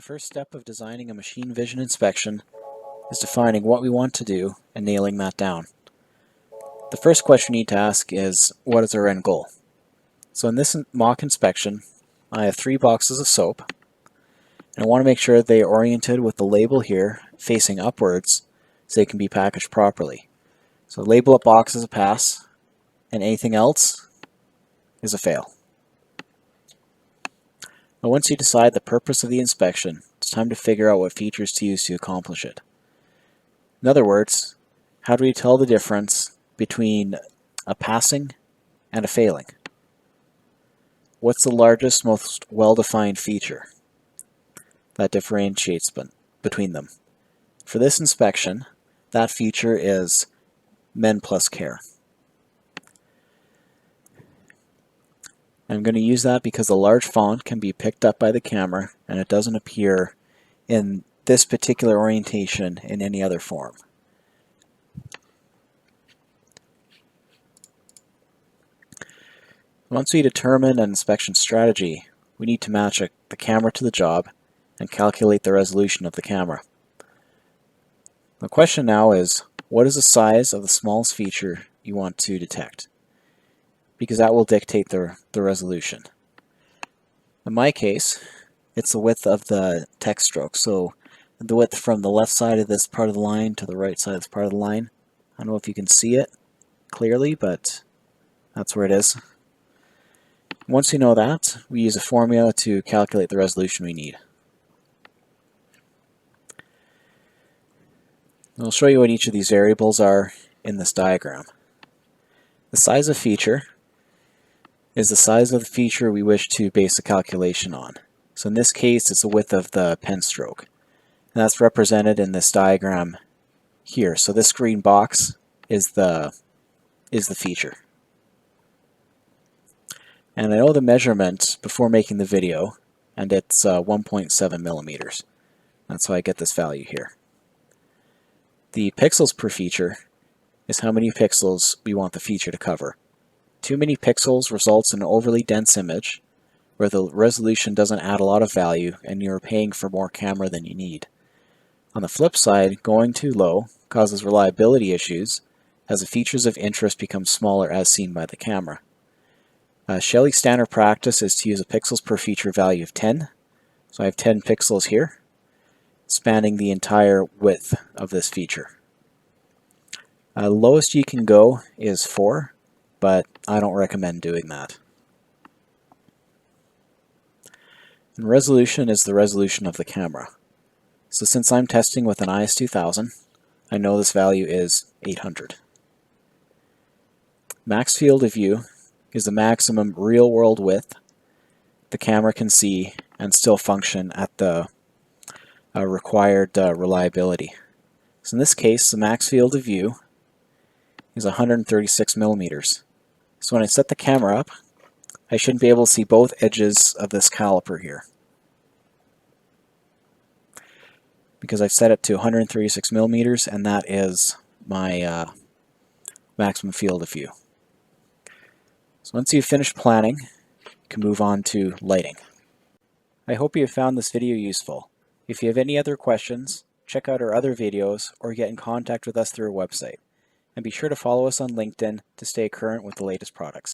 The first step of designing a machine vision inspection is defining what we want to do and nailing that down. The first question we need to ask is, what is our end goal? So in this mock inspection, I have 3 boxes of soap, and I want to make sure they are oriented with the label here facing upwards so they can be packaged properly. So label up box as a pass, and anything else is a fail. Now once you decide the purpose of the inspection, it's time to figure out what features to use to accomplish it. In other words, how do we tell the difference between a passing and a failing? What's the largest, most well-defined feature that differentiates between them? For this inspection, that feature is men plus care. I'm going to use that because the large font can be picked up by the camera and it doesn't appear in this particular orientation in any other form. Once we determine an inspection strategy, we need to match the camera to the job and calculate the resolution of the camera. The question now is, what is the size of the smallest feature you want to detect? Because that will dictate the resolution. In my case, it's the width of the text stroke. So the width from the left side of this part of the line to the right side of this part of the line. I don't know if you can see it clearly, but that's where it is. Once we know that, we use a formula to calculate the resolution we need. I'll show you what each of these variables are in this diagram. The size of feature is the size of the feature we wish to base a calculation on. So in this case, it's the width of the pen stroke. And that's represented in this diagram here. So this green box is the feature. And I know the measurement before making the video, and it's 1.7 millimeters. That's how I get this value here. The pixels per feature is how many pixels we want the feature to cover. Too many pixels results in an overly dense image where the resolution doesn't add a lot of value and you're paying for more camera than you need. On the flip side, going too low causes reliability issues as the features of interest become smaller as seen by the camera. Shelly's standard practice is to use a pixels per feature value of 10. So I have 10 pixels here, spanning the entire width of this feature. The lowest you can go is 4, but I don't recommend doing that. And resolution is the resolution of the camera. So since I'm testing with an IS-2000, I know this value is 800. Max field of view is the maximum real-world width the camera can see and still function at the required reliability. So in this case, the max field of view is 136 millimeters. So when I set the camera up, I shouldn't be able to see both edges of this caliper here, because I've set it to 136 millimeters, and that is my maximum field of view. So once you've finished planning, you can move on to lighting. I hope you have found this video useful. If you have any other questions, check out our other videos or get in contact with us through our website. And be sure to follow us on LinkedIn to stay current with the latest products.